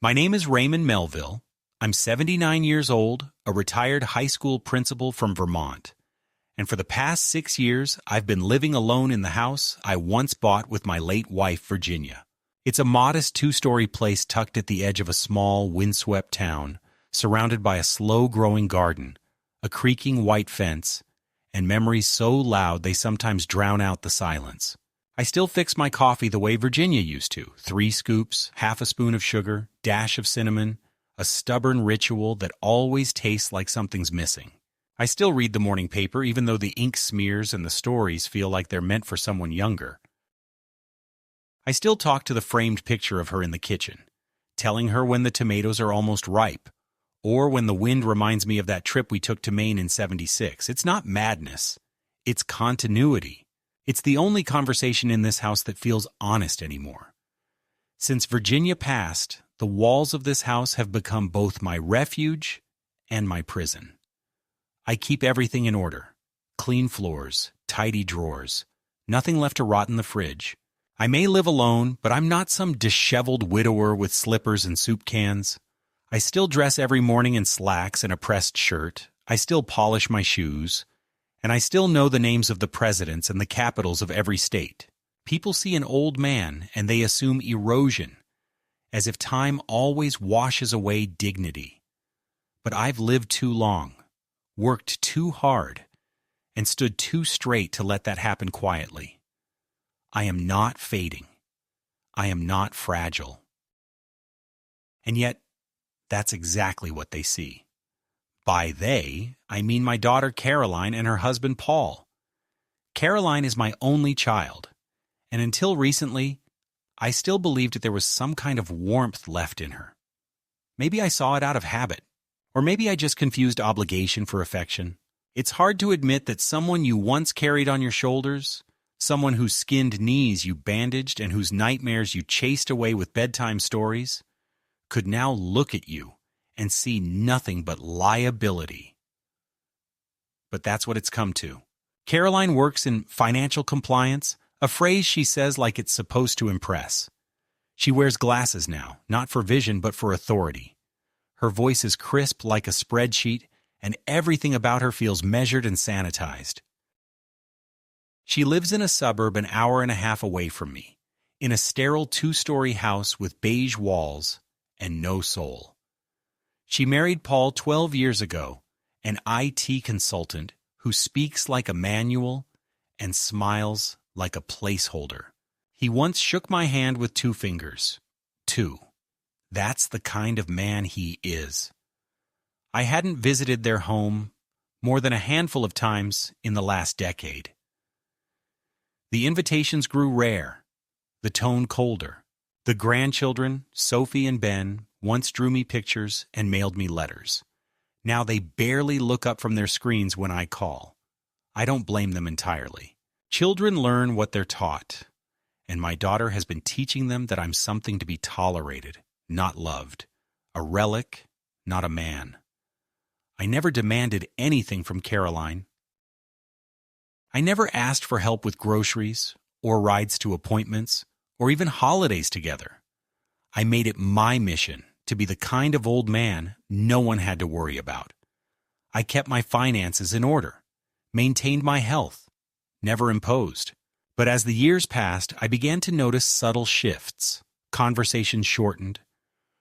My name is Raymond Melville. I'm 79 years old, a retired high school principal from Vermont. And for the past 6 years, I've been living alone in the house I once bought with my late wife, Virginia. It's a modest 2-story place tucked at the edge of a small, windswept town, surrounded by a slow-growing garden, a creaking white fence, and memories so loud they sometimes drown out the silence. I still fix my coffee the way Virginia used to. 3 scoops, half a spoon of sugar, dash of cinnamon, a stubborn ritual that always tastes like something's missing. I still read the morning paper even though the ink smears and the stories feel like they're meant for someone younger. I still talk to the framed picture of her in the kitchen, telling her when the tomatoes are almost ripe, or when the wind reminds me of that trip we took to Maine in '76. It's not madness. It's continuity. It's the only conversation in this house that feels honest anymore. Since Virginia passed, the walls of this house have become both my refuge and my prison. I keep everything in order. Clean floors, tidy drawers, nothing left to rot in the fridge. I may live alone, but I'm not some disheveled widower with slippers and soup cans. I still dress every morning in slacks and a pressed shirt. I still polish my shoes. And I still know the names of the presidents and the capitals of every state. People see an old man and they assume erosion, as if time always washes away dignity. But I've lived too long, worked too hard, and stood too straight to let that happen quietly. I am not fading. I am not fragile. And yet, that's exactly what they see. By they, I mean my daughter Caroline and her husband Paul. Caroline is my only child, and until recently, I still believed that there was some kind of warmth left in her. Maybe I saw it out of habit, or maybe I just confused obligation for affection. It's hard to admit that someone you once carried on your shoulders, someone whose skinned knees you bandaged and whose nightmares you chased away with bedtime stories, could now look at you and see nothing but liability. But that's what it's come to. Caroline works in financial compliance, a phrase she says like it's supposed to impress. She wears glasses now, not for vision but for authority. Her voice is crisp like a spreadsheet, and everything about her feels measured and sanitized. She lives in a suburb an hour and a half away from me, in a sterile 2-story house with beige walls and no soul. She married Paul 12 years ago, an IT consultant who speaks like a manual and smiles like a placeholder. He once shook my hand with 2 fingers. 2. That's the kind of man he is. I hadn't visited their home more than a handful of times in the last decade. The invitations grew rare, the tone colder. The grandchildren, Sophie and Ben, once drew me pictures and mailed me letters. Now they barely look up from their screens when I call. I don't blame them entirely. Children learn what they're taught, and my daughter has been teaching them that I'm something to be tolerated, not loved, a relic, not a man. I never demanded anything from Caroline. I never asked for help with groceries, or rides to appointments, or even holidays together. I made it my mission to be the kind of old man no one had to worry about. I kept my finances in order, maintained my health, never imposed. But as the years passed, I began to notice subtle shifts. Conversations shortened.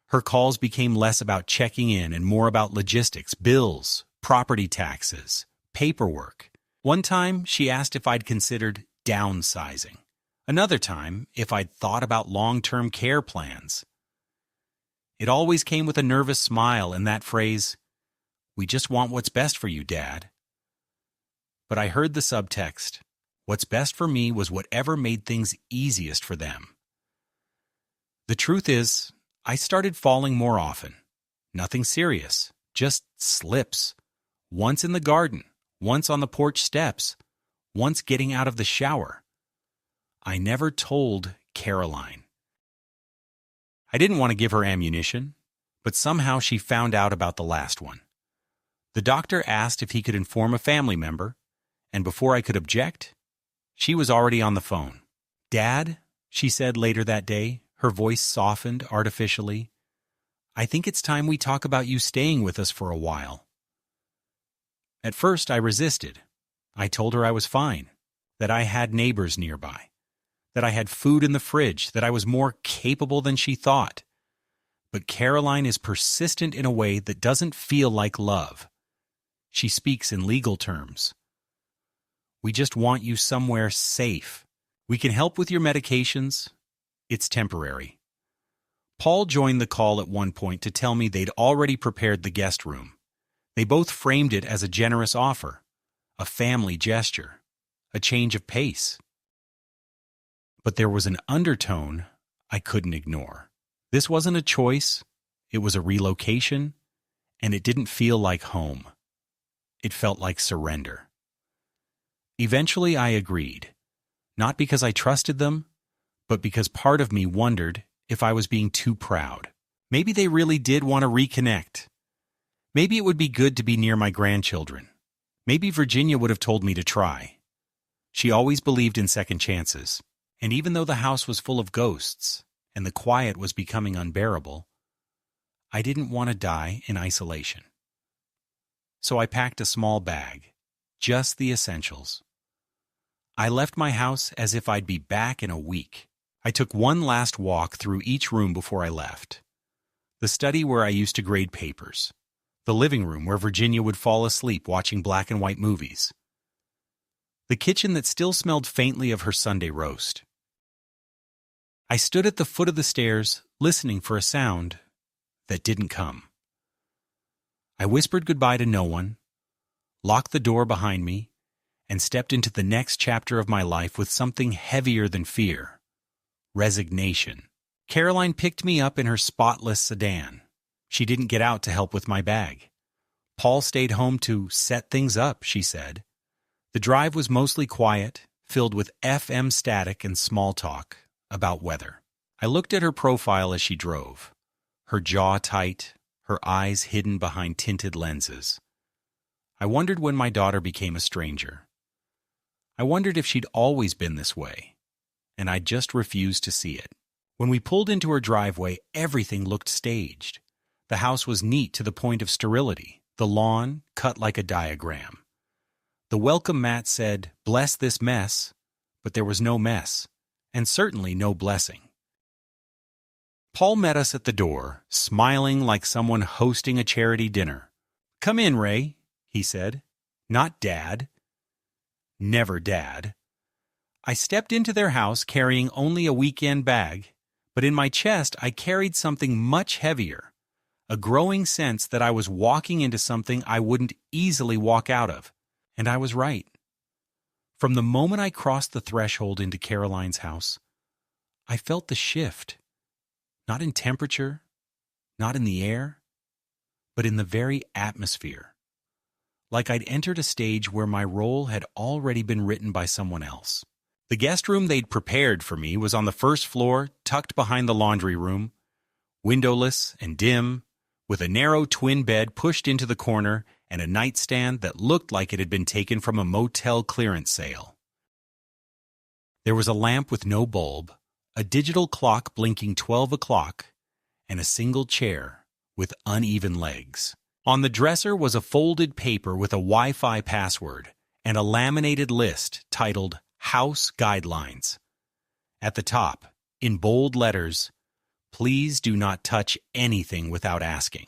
Her calls became less about checking in and more about logistics, bills, property taxes, paperwork. One time, she asked if I'd considered downsizing. Another time, if I'd thought about long-term care plans. It always came with a nervous smile and that phrase, "We just want what's best for you, Dad." But I heard the subtext. What's best for me was whatever made things easiest for them. The truth is, I started falling more often. Nothing serious, just slips. Once in the garden, once on the porch steps, once getting out of the shower. I never told Caroline. I didn't want to give her ammunition, but somehow she found out about the last one. The doctor asked if he could inform a family member, and before I could object, she was already on the phone. "Dad," she said later that day, her voice softened artificially, I think it's time we talk about you staying with us for a while. At first, I resisted. I told her I was fine, that I had neighbors nearby, that I had food in the fridge, that I was more capable than she thought. But Caroline is persistent in a way that doesn't feel like love. She speaks in legal terms. We just want you somewhere safe. We can help with your medications. It's temporary. Paul joined the call at one point to tell me they'd already prepared the guest room. They both framed it as a generous offer, a family gesture, a change of pace. But there was an undertone I couldn't ignore. This wasn't a choice, it was a relocation, and it didn't feel like home. It felt like surrender. Eventually I agreed, not because I trusted them, but because part of me wondered if I was being too proud. Maybe they really did want to reconnect. Maybe it would be good to be near my grandchildren. Maybe Virginia would have told me to try. She always believed in second chances, and even though the house was full of ghosts and the quiet was becoming unbearable, I didn't want to die in isolation. So I packed a small bag, just the essentials. I left my house as if I'd be back in a week. I took one last walk through each room before I left. The study where I used to grade papers. The living room where Virginia would fall asleep watching black and white movies. The kitchen that still smelled faintly of her Sunday roast. I stood at the foot of the stairs, listening for a sound that didn't come. I whispered goodbye to no one, locked the door behind me, and stepped into the next chapter of my life with something heavier than fear. Resignation. Caroline picked me up in her spotless sedan. She didn't get out to help with my bag. Paul stayed home to set things up, she said. The drive was mostly quiet, filled with FM static and small talk about weather. I looked at her profile as she drove, her jaw tight, her eyes hidden behind tinted lenses. I wondered when my daughter became a stranger. I wondered if she'd always been this way, and I just refused to see it. When we pulled into her driveway, everything looked staged. The house was neat to the point of sterility, the lawn cut like a diagram. The welcome mat said, "Bless this mess," but there was no mess, and certainly no blessing. Paul met us at the door, smiling like someone hosting a charity dinner. "Come in, Ray," he said. "Not Dad." Never Dad. I stepped into their house carrying only a weekend bag, but in my chest I carried something much heavier, a growing sense that I was walking into something I wouldn't easily walk out of. And I was right. From the moment I crossed the threshold into Caroline's house, I felt the shift. Not in temperature, not in the air, but in the very atmosphere. Like I'd entered a stage where my role had already been written by someone else. The guest room they'd prepared for me was on the first floor, tucked behind the laundry room, windowless and dim, with a narrow twin bed pushed into the corner and a nightstand that looked like it had been taken from a motel clearance sale. There was a lamp with no bulb, a digital clock blinking 12 o'clock, and a single chair with uneven legs. On the dresser was a folded paper with a Wi-Fi password and a laminated list titled House Guidelines. At the top, in bold letters, "Please do not touch anything without asking."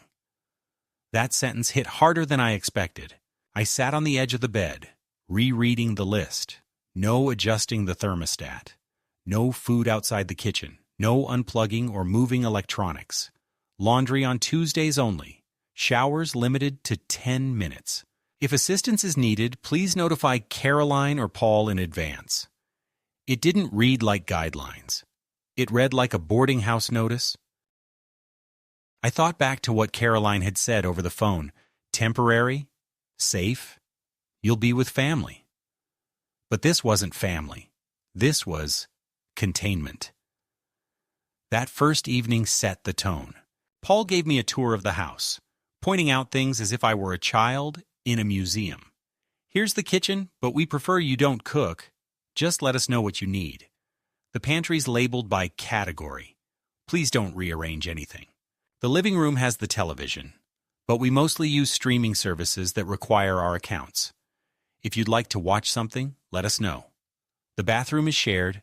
That sentence hit harder than I expected. I sat on the edge of the bed, rereading the list. No adjusting the thermostat. No food outside the kitchen. No unplugging or moving electronics. Laundry on Tuesdays only. Showers limited to 10 minutes. If assistance is needed, please notify Caroline or Paul in advance. It didn't read like guidelines. It read like a boarding house notice. I thought back to what Caroline had said over the phone. Temporary, safe, you'll be with family. But this wasn't family. This was containment. That first evening set the tone. Paul gave me a tour of the house, pointing out things as if I were a child in a museum. "Here's the kitchen, but we prefer you don't cook. Just let us know what you need. The pantry's labeled by category. Please don't rearrange anything. The living room has the television, but we mostly use streaming services that require our accounts. If you'd like to watch something, let us know. The bathroom is shared,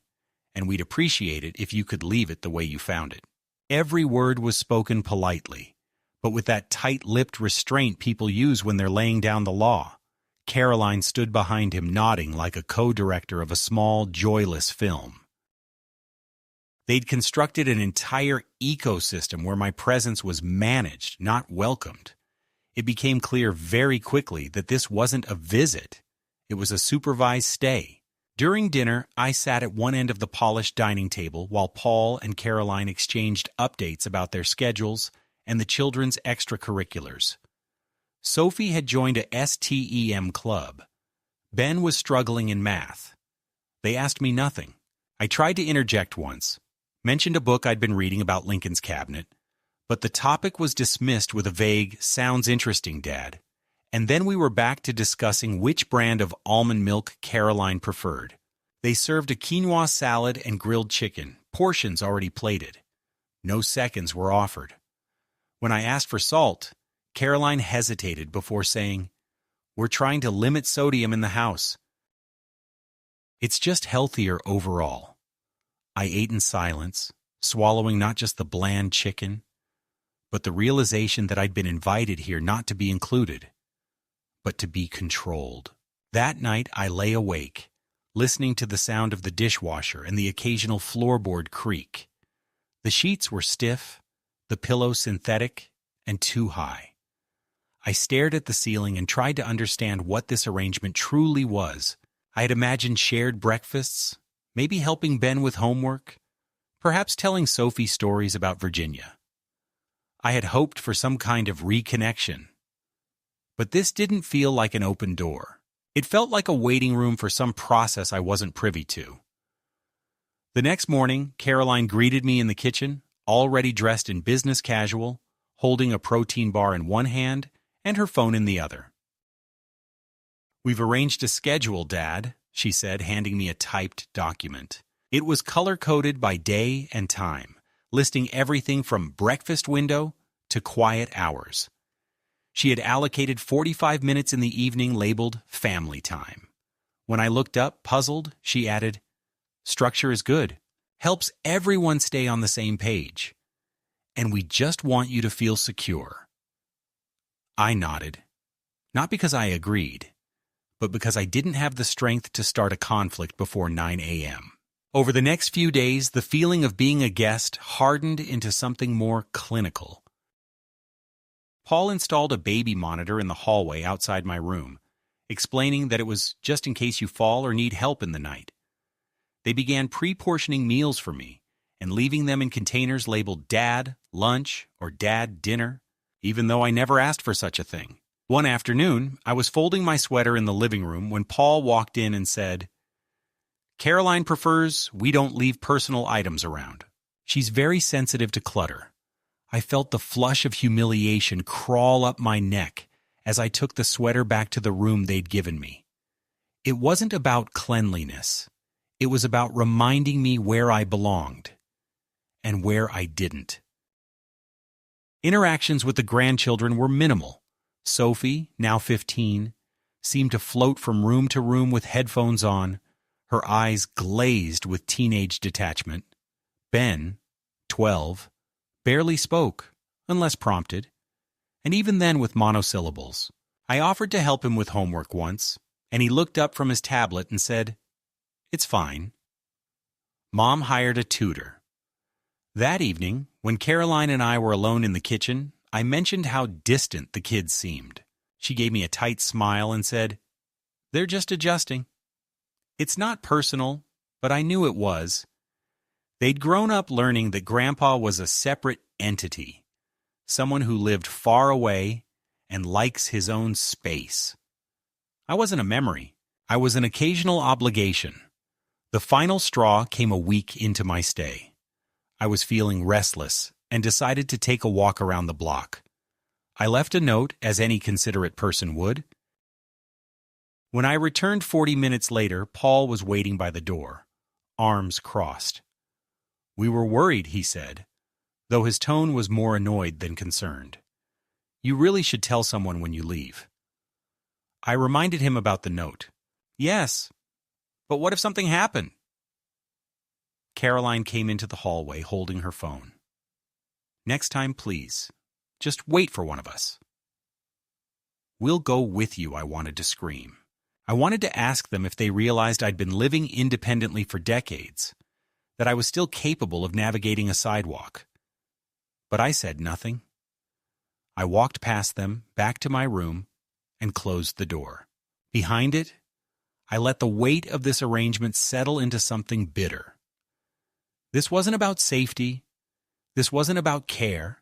and we'd appreciate it if you could leave it the way you found it. Every word was spoken politely, but with that tight-lipped restraint people use when they're laying down the law. Caroline stood behind him nodding like a co-director of a small, joyless film. They'd constructed an entire ecosystem where my presence was managed, not welcomed. It became clear very quickly that this wasn't a visit. It was a supervised stay. During dinner, I sat at one end of the polished dining table while Paul and Caroline exchanged updates about their schedules and the children's extracurriculars. Sophie had joined a STEM club. Ben was struggling in math. They asked me nothing. I tried to interject once, mentioned a book I'd been reading about Lincoln's cabinet, but the topic was dismissed with a vague, "Sounds interesting, Dad." And then we were back to discussing which brand of almond milk Caroline preferred. They served a quinoa salad and grilled chicken, portions already plated. No seconds were offered. When I asked for salt, Caroline hesitated before saying, "We're trying to limit sodium in the house. It's just healthier overall." I ate in silence, swallowing not just the bland chicken, but the realization that I'd been invited here not to be included, but to be controlled. That night I lay awake, listening to the sound of the dishwasher and the occasional floorboard creak. The sheets were stiff, the pillow synthetic, and too high. I stared at the ceiling and tried to understand what this arrangement truly was. I had imagined shared breakfasts, maybe helping Ben with homework, perhaps telling Sophie stories about Virginia. I had hoped for some kind of reconnection. But this didn't feel like an open door. It felt like a waiting room for some process I wasn't privy to. The next morning, Caroline greeted me in the kitchen, already dressed in business casual, holding a protein bar in one hand and her phone in the other. "We've arranged a schedule, Dad," she said, handing me a typed document. It was color-coded by day and time, listing everything from breakfast window to quiet hours. She had allocated 45 minutes in the evening labeled family time. When I looked up, puzzled, she added, "Structure is good. Helps everyone stay on the same page. And we just want you to feel secure." I nodded, not because I agreed, but because I didn't have the strength to start a conflict before 9 a.m. Over the next few days, the feeling of being a guest hardened into something more clinical. Paul installed a baby monitor in the hallway outside my room, explaining that it was just in case you fall or need help in the night. They began pre-portioning meals for me and leaving them in containers labeled Dad, Lunch, or Dad, Dinner, even though I never asked for such a thing. One afternoon, I was folding my sweater in the living room when Paul walked in and said, "Caroline prefers we don't leave personal items around. She's very sensitive to clutter." I felt the flush of humiliation crawl up my neck as I took the sweater back to the room they'd given me. It wasn't about cleanliness. It was about reminding me where I belonged and where I didn't. Interactions with the grandchildren were minimal. Sophie, now 15, seemed to float from room to room with headphones on, her eyes glazed with teenage detachment. Ben, 12, barely spoke, unless prompted, and even then with monosyllables. I offered to help him with homework once, and he looked up from his tablet and said, "It's fine." Mom hired a tutor. That evening, when Caroline and I were alone in the kitchen, I mentioned how distant the kids seemed. She gave me a tight smile and said, "They're just adjusting." It's not personal, but I knew it was. They'd grown up learning that Grandpa was a separate entity, someone who lived far away and likes his own space. I wasn't a memory. I was an occasional obligation. The final straw came a week into my stay. I was feeling restless and decided to take a walk around the block. I left a note, as any considerate person would. When I returned 40 minutes later, Paul was waiting by the door, arms crossed. "We were worried," he said. though his tone was more annoyed than concerned. "You really should tell someone when you leave." I reminded him about the note. "Yes, but what if something happened?" Caroline came into the hallway holding her phone. "Next time, please, just wait for one of us." "We'll go with you," I wanted to scream. I wanted to ask them if they realized I'd been living independently for decades, that I was still capable of navigating a sidewalk. But I said nothing. I walked past them, back to my room, and closed the door. Behind it, I let the weight of this arrangement settle into something bitter. This wasn't about safety. This wasn't about care.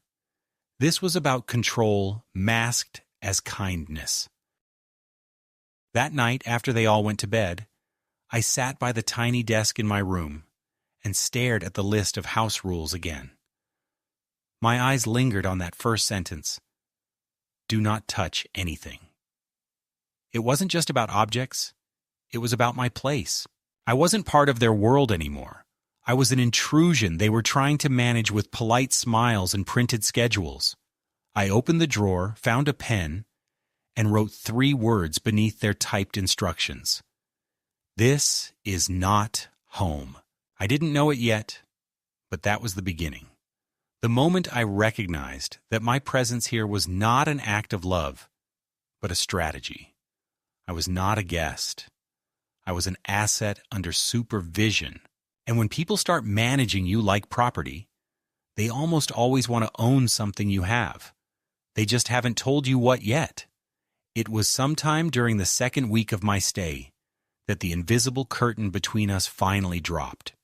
This was about control masked as kindness. That night, after they all went to bed, I sat by the tiny desk in my room and stared at the list of house rules again. My eyes lingered on that first sentence: "Do not touch anything." It wasn't just about objects. It was about my place. I wasn't part of their world anymore. I was an intrusion they were trying to manage with polite smiles and printed schedules. I opened the drawer, found a pen, and wrote 3 words beneath their typed instructions. "This is not home." I didn't know it yet, but that was the beginning. The moment I recognized that my presence here was not an act of love, but a strategy. I was not a guest. I was an asset under supervision. And when people start managing you like property, they almost always want to own something you have. They just haven't told you what yet. It was sometime during the second week of my stay that the invisible curtain between us finally dropped.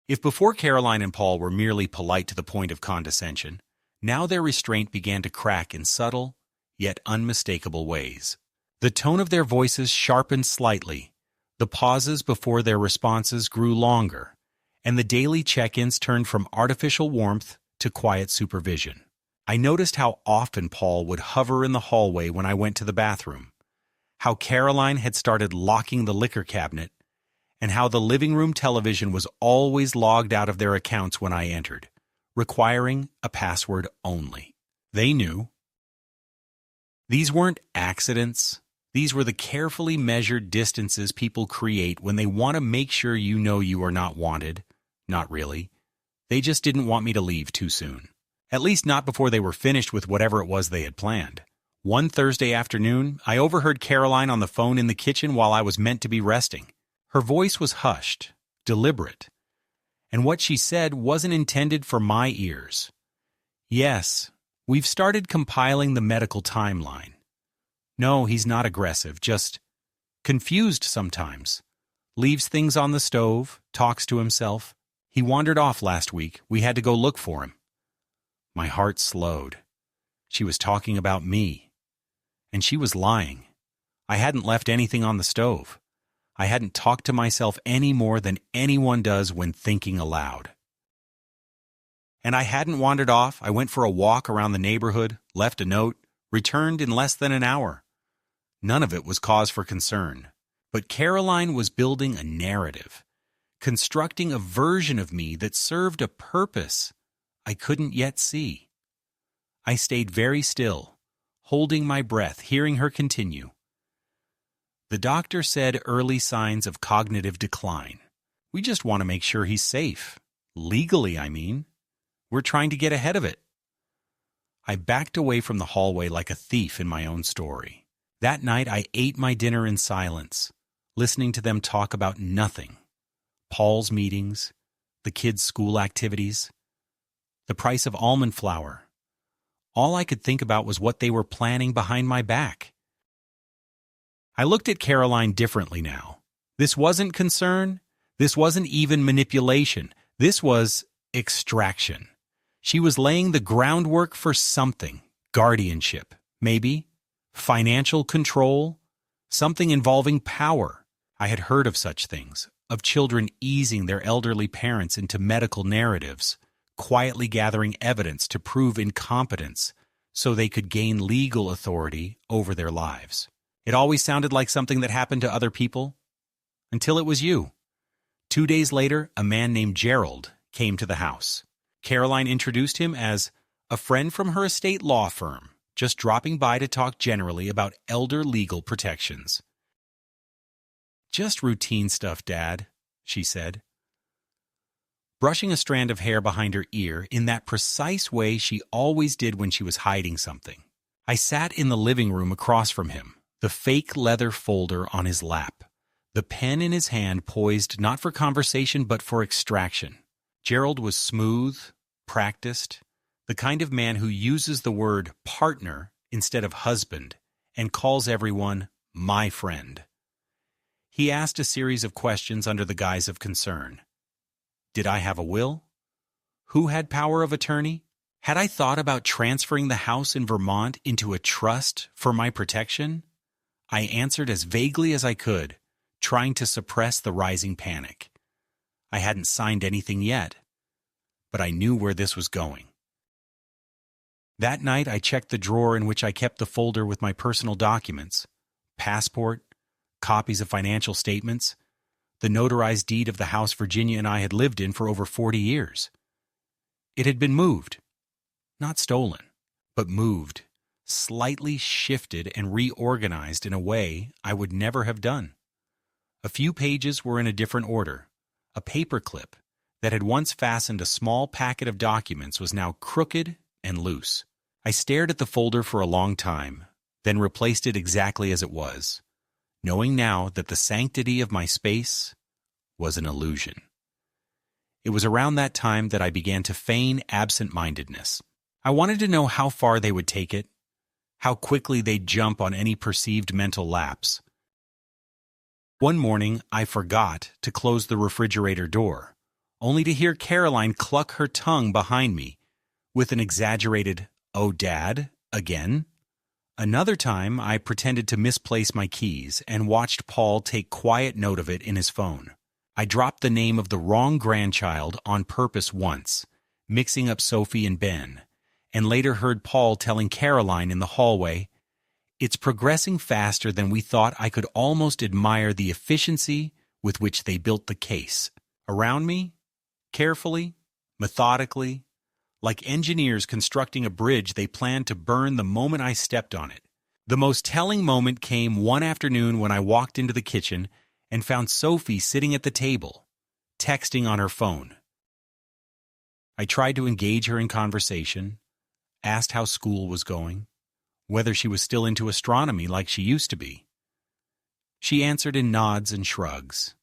If before Caroline and Paul were merely polite to the point of condescension, now their restraint began to crack in subtle, yet unmistakable ways. The tone of their voices sharpened slightly, the pauses before their responses grew longer, and the daily check-ins turned from artificial warmth to quiet supervision. I noticed how often Paul would hover in the hallway when I went to the bathroom, how Caroline had started locking the liquor cabinet, and how the living room television was always logged out of their accounts when I entered, requiring a password only. They knew. These weren't accidents. These were the carefully measured distances people create when they want to make sure you know you are not wanted. Not really. They just didn't want me to leave too soon. At least not before they were finished with whatever it was they had planned. One Thursday afternoon, I overheard Caroline on the phone in the kitchen while I was meant to be resting. Her voice was hushed, deliberate, and what she said wasn't intended for my ears. "Yes, we've started compiling the medical timeline. No, he's not aggressive, just confused sometimes. Leaves things on the stove, talks to himself. He wandered off last week. We had to go look for him." My heart slowed. She was talking about me. And she was lying. I hadn't left anything on the stove. I hadn't talked to myself any more than anyone does when thinking aloud. And I hadn't wandered off. I went for a walk around the neighborhood, left a note, returned in less than an hour. None of it was cause for concern. But Caroline was building a narrative, constructing a version of me that served a purpose I couldn't yet see. I stayed very still, holding my breath, hearing her continue. "The doctor said early signs of cognitive decline. We just want to make sure he's safe. Legally, I mean. We're trying to get ahead of it." I backed away from the hallway like a thief in my own story. That night I ate my dinner in silence, listening to them talk about nothing. Paul's meetings, the kids' school activities, the price of almond flour. All I could think about was what they were planning behind my back. I looked at Caroline differently now. This wasn't concern. This wasn't even manipulation. This was extraction. She was laying the groundwork for something. Guardianship, maybe. Financial control. Something involving power. I had heard of such things, of children easing their elderly parents into medical narratives, quietly gathering evidence to prove incompetence so they could gain legal authority over their lives. It always sounded like something that happened to other people, until it was you. 2 days later, a man named Gerald came to the house. Caroline introduced him as a friend from her estate law firm, just dropping by to talk generally about elder legal protections. "Just routine stuff, Dad," she said, brushing a strand of hair behind her ear in that precise way she always did when she was hiding something. I sat in the living room across from him, the fake leather folder on his lap, the pen in his hand poised not for conversation but for extraction. Gerald was smooth, practiced, the kind of man who uses the word partner instead of husband and calls everyone my friend. He asked a series of questions under the guise of concern. Did I have a will? Who had power of attorney? Had I thought about transferring the house in Vermont into a trust for my protection? I answered as vaguely as I could, trying to suppress the rising panic. I hadn't signed anything yet, but I knew where this was going. That night I checked the drawer in which I kept the folder with my personal documents, passport, copies of financial statements, the notarized deed of the house Virginia and I had lived in for over 40 years. It had been moved, not stolen, but moved, slightly shifted and reorganized in a way I would never have done. A few pages were in a different order. A paperclip that had once fastened a small packet of documents was now crooked and loose. I stared at the folder for a long time, then replaced it exactly as it was, knowing now that the sanctity of my space was an illusion. It was around that time that I began to feign absent-mindedness. I wanted to know how far they would take it, how quickly they'd jump on any perceived mental lapse. One morning, I forgot to close the refrigerator door, only to hear Caroline cluck her tongue behind me with an exaggerated, "Oh, Dad, again?" Another time, I pretended to misplace my keys and watched Paul take quiet note of it in his phone. I dropped the name of the wrong grandchild on purpose once, mixing up Sophie and Ben, and later heard Paul telling Caroline in the hallway, "It's progressing faster than we thought. I could almost admire the efficiency with which they built the case." Around me, carefully, methodically, like engineers constructing a bridge they planned to burn the moment I stepped on it. The most telling moment came one afternoon when I walked into the kitchen and found Sophie sitting at the table, texting on her phone. I tried to engage her in conversation, asked how school was going, whether she was still into astronomy like she used to be. She answered in nods and shrugs.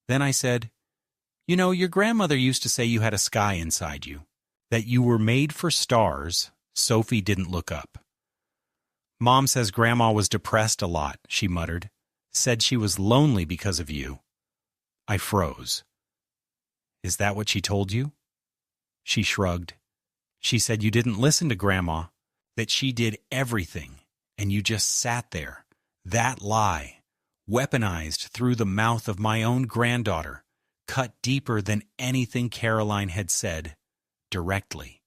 Then I said, "You know, your grandmother used to say you had a sky inside you, that you were made for stars." Sophie didn't look up. "Mom says Grandma was depressed a lot," she muttered. "Said she was lonely because of you." I froze. "Is that what she told you?" She shrugged. "She said you didn't listen to Grandma, that she did everything, and you just sat there. That lie, weaponized through the mouth of my own granddaughter, cut deeper than anything Caroline had said, directly.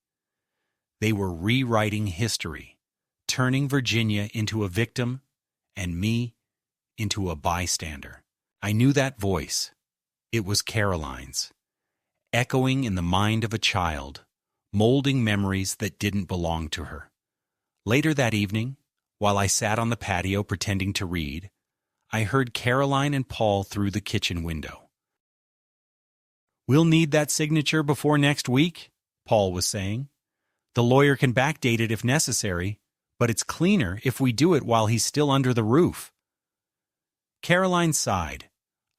They were rewriting history, turning Virginia into a victim and me into a bystander. I knew that voice. It was Caroline's, echoing in the mind of a child, molding memories that didn't belong to her. Later that evening, while I sat on the patio pretending to read, I heard Caroline and Paul through the kitchen window. "We'll need that signature before next week," Paul was saying. "The lawyer can backdate it if necessary, but it's cleaner if we do it while he's still under the roof." Caroline sighed.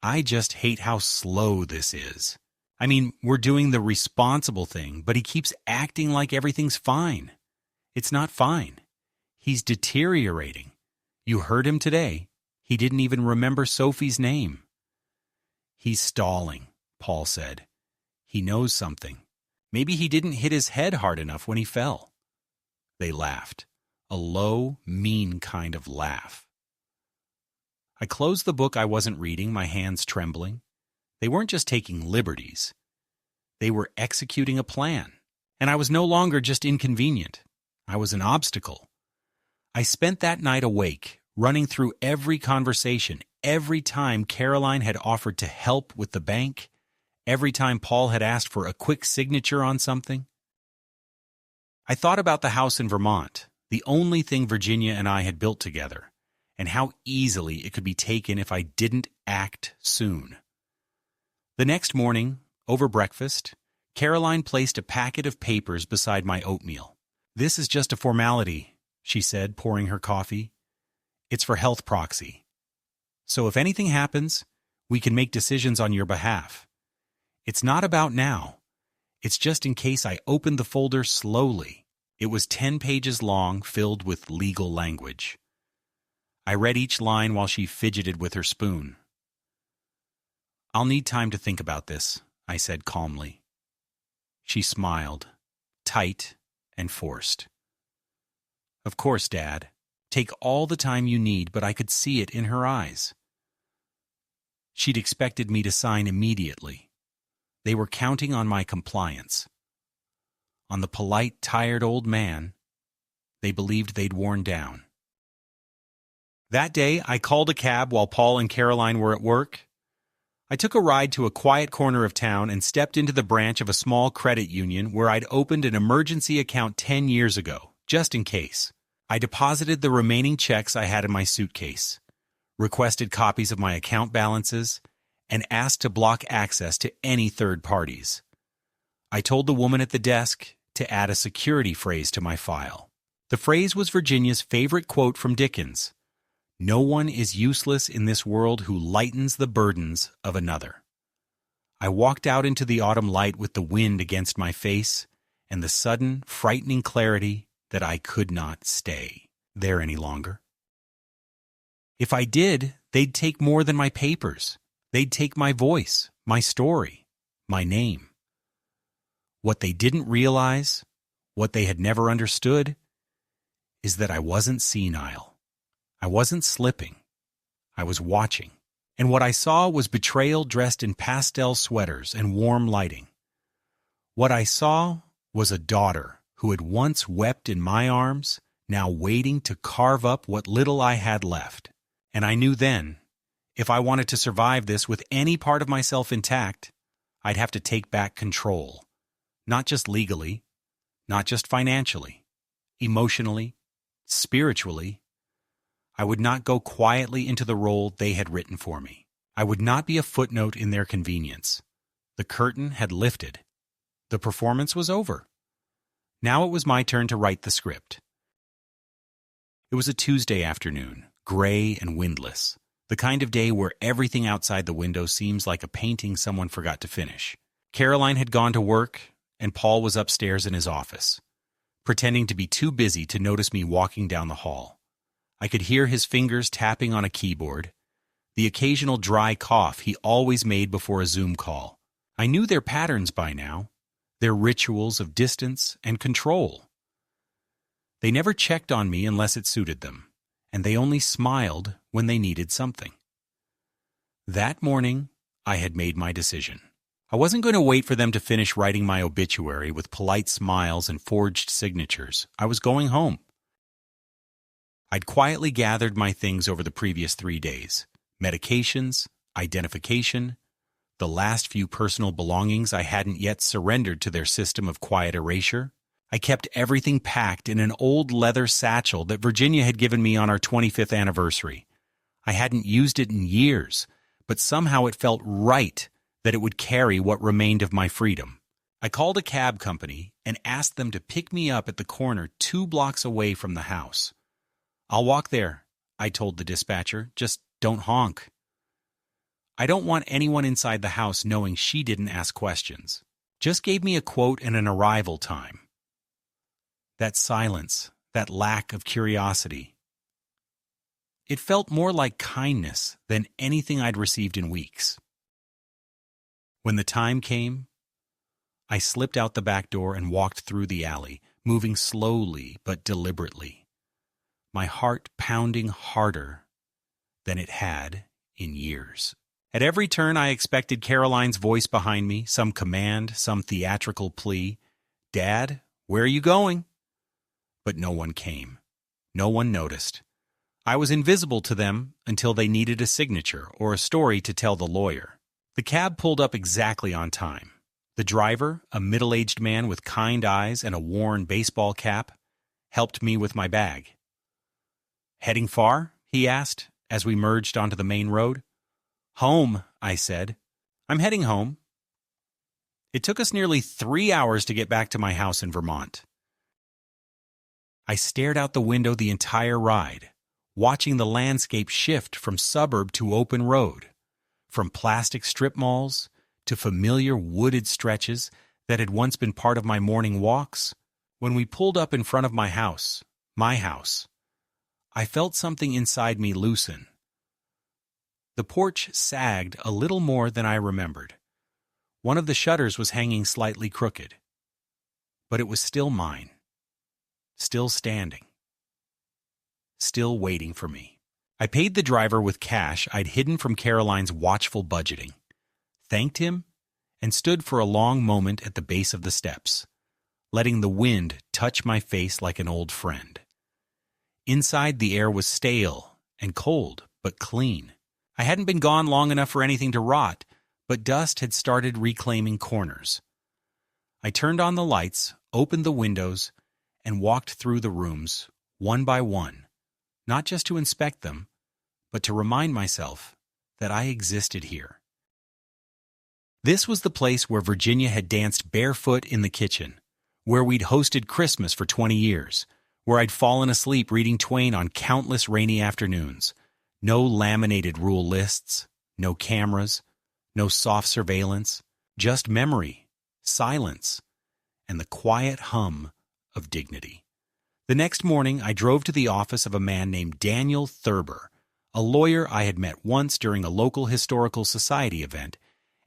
"I just hate how slow this is. I mean, we're doing the responsible thing, but he keeps acting like everything's fine. It's not fine. He's deteriorating. You heard him today. He didn't even remember Sophie's name." "He's stalling," Paul said. "He knows something. Maybe he didn't hit his head hard enough when he fell." They laughed, a low, mean kind of laugh. I closed the book I wasn't reading, my hands trembling. They weren't just taking liberties. They were executing a plan, and I was no longer just inconvenient. I was an obstacle. I spent that night awake, running through every conversation, every time Caroline had offered to help with the bank, every time Paul had asked for a quick signature on something. I thought about the house in Vermont, the only thing Virginia and I had built together, and how easily it could be taken if I didn't act soon. The next morning, over breakfast, Caroline placed a packet of papers beside my oatmeal. "This is just a formality," she said, pouring her coffee. "It's for health proxy. So if anything happens, we can make decisions on your behalf. It's not about now. It's just in case I opened the folder slowly." It was 10 pages long, filled with legal language. I read each line while she fidgeted with her spoon. "I'll need time to think about this," I said calmly. She smiled, tight and forced. "Of course, Dad. Take all the time you need," but I could see it in her eyes. She'd expected me to sign immediately. They were counting on my compliance. On the polite, tired old man they believed they'd worn down. That day, I called a cab while Paul and Caroline were at work. I took a ride to a quiet corner of town and stepped into the branch of a small credit union where I'd opened an emergency account 10 years ago, just in case. I deposited the remaining checks I had in my suitcase, requested copies of my account balances, and asked to block access to any third parties. I told the woman at the desk to add a security phrase to my file. The phrase was Virginia's favorite quote from Dickens: "No one is useless in this world who lightens the burdens of another." I walked out into the autumn light with the wind against my face and the sudden, frightening clarity that I could not stay there any longer. If I did, they'd take more than my papers. They'd take my voice, my story, my name. What they didn't realize, what they had never understood, is that I wasn't senile. I wasn't slipping. I was watching. And what I saw was betrayal dressed in pastel sweaters and warm lighting. What I saw was a daughter who had once wept in my arms, now waiting to carve up what little I had left. And I knew then, if I wanted to survive this with any part of myself intact, I'd have to take back control. Not just legally, not just financially, emotionally, spiritually. I would not go quietly into the role they had written for me. I would not be a footnote in their convenience. The curtain had lifted. The performance was over. Now it was my turn to write the script. It was a Tuesday afternoon, gray and windless, the kind of day where everything outside the window seems like a painting someone forgot to finish. Caroline had gone to work, and Paul was upstairs in his office, pretending to be too busy to notice me walking down the hall. I could hear his fingers tapping on a keyboard, the occasional dry cough he always made before a Zoom call. I knew their patterns by now, their rituals of distance and control. They never checked on me unless it suited them, and they only smiled when they needed something. That morning, I had made my decision. I wasn't going to wait for them to finish writing my obituary with polite smiles and forged signatures. I was going home. I'd quietly gathered my things over the previous 3 days: medications, identification, the last few personal belongings I hadn't yet surrendered to their system of quiet erasure. I kept everything packed in an old leather satchel that Virginia had given me on our 25th anniversary. I hadn't used it in years, but somehow it felt right that it would carry what remained of my freedom. I called a cab company and asked them to pick me up at the corner 2 blocks away from the house. "I'll walk there," I told the dispatcher. "Just don't honk." I don't want anyone inside the house knowing she didn't ask questions. Just gave me a quote and an arrival time. That silence, that lack of curiosity. It felt more like kindness than anything I'd received in weeks. When the time came, I slipped out the back door and walked through the alley, moving slowly but deliberately, my heart pounding harder than it had in years. At every turn, I expected Caroline's voice behind me, some command, some theatrical plea. "Dad, where are you going?" But no one came. No one noticed. I was invisible to them until they needed a signature or a story to tell the lawyer. The cab pulled up exactly on time. The driver, a middle-aged man with kind eyes and a worn baseball cap, helped me with my bag. "Heading far?" he asked as we merged onto the main road. "Home," I said. "I'm heading home." It took us nearly 3 hours to get back to my house in Vermont. I stared out the window the entire ride, watching the landscape shift from suburb to open road, from plastic strip malls to familiar wooded stretches that had once been part of my morning walks. When we pulled up in front of my house, I felt something inside me loosen. The porch sagged a little more than I remembered. One of the shutters was hanging slightly crooked, but it was still mine, still standing, still waiting for me. I paid the driver with cash I'd hidden from Caroline's watchful budgeting, thanked him, and stood for a long moment at the base of the steps, letting the wind touch my face like an old friend. Inside, the air was stale and cold, but clean. I hadn't been gone long enough for anything to rot, but dust had started reclaiming corners. I turned on the lights, opened the windows, and walked through the rooms, one by one, not just to inspect them, but to remind myself that I existed here. This was the place where Virginia had danced barefoot in the kitchen, where we'd hosted Christmas for 20 years, where I'd fallen asleep reading Twain on countless rainy afternoons. No laminated rule lists, no cameras, no soft surveillance, just memory, silence, and the quiet hum of dignity. The next morning, I drove to the office of a man named Daniel Thurber, a lawyer I had met once during a local historical society event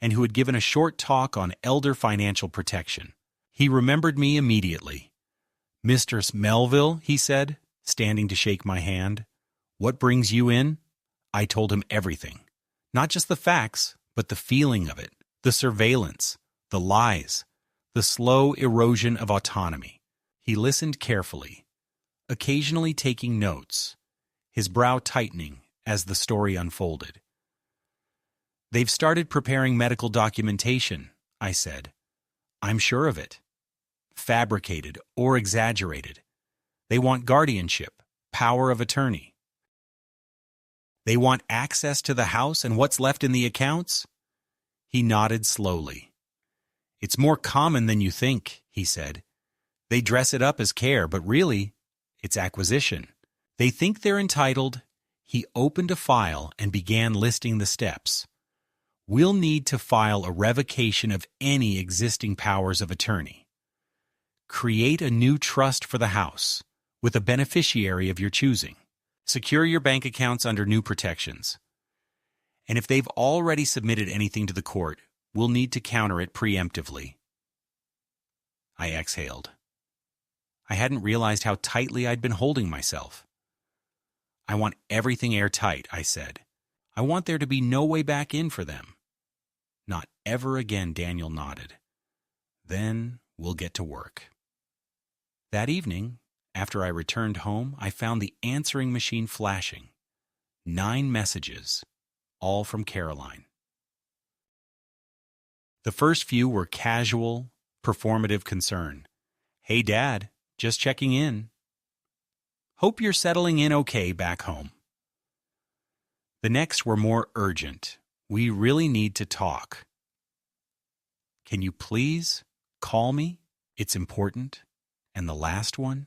and who had given a short talk on elder financial protection. He remembered me immediately. "Mr. Melville," he said, standing to shake my hand. "What brings you in?" I told him everything. Not just the facts, but the feeling of it, the surveillance, the lies, the slow erosion of autonomy. He listened carefully, occasionally taking notes, his brow tightening as the story unfolded. "They've started preparing medical documentation," I said. "I'm sure of it. Fabricated or exaggerated. They want guardianship, power of attorney. They want access to the house and what's left in the accounts?" He nodded slowly. "It's more common than you think," he said. "They dress it up as care, but really, it's acquisition. They think they're entitled." He opened a file and began listing the steps. "We'll need to file a revocation of any existing powers of attorney. Create a new trust for the house, with a beneficiary of your choosing. Secure your bank accounts under new protections. And if they've already submitted anything to the court, we'll need to counter it preemptively." I exhaled. I hadn't realized how tightly I'd been holding myself. "I want everything airtight," I said. "I want there to be no way back in for them." "Not ever again," Daniel nodded. "Then we'll get to work." That evening, after I returned home, I found the answering machine flashing. 9 messages, all from Caroline. The first few were casual, performative concern. "Hey, Dad, just checking in. Hope you're settling in okay back home." The next were more urgent. "We really need to talk. Can you please call me? It's important." And the last one,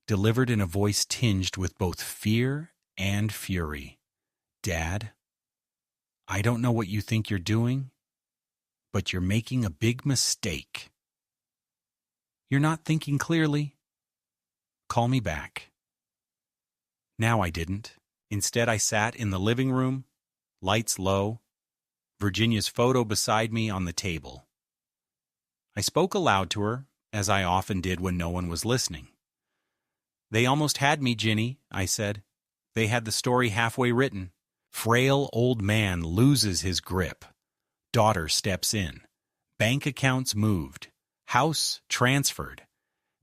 delivered in a voice tinged with both fear and fury. "Dad, I don't know what you think you're doing, but you're making a big mistake. You're not thinking clearly. Call me back." Now I didn't. Instead, I sat in the living room, lights low, Virginia's photo beside me on the table. I spoke aloud to her, as I often did when no one was listening. "They almost had me, Ginny," I said. "They had the story halfway written. Frail old man loses his grip. Daughter steps in. Bank accounts moved. House transferred.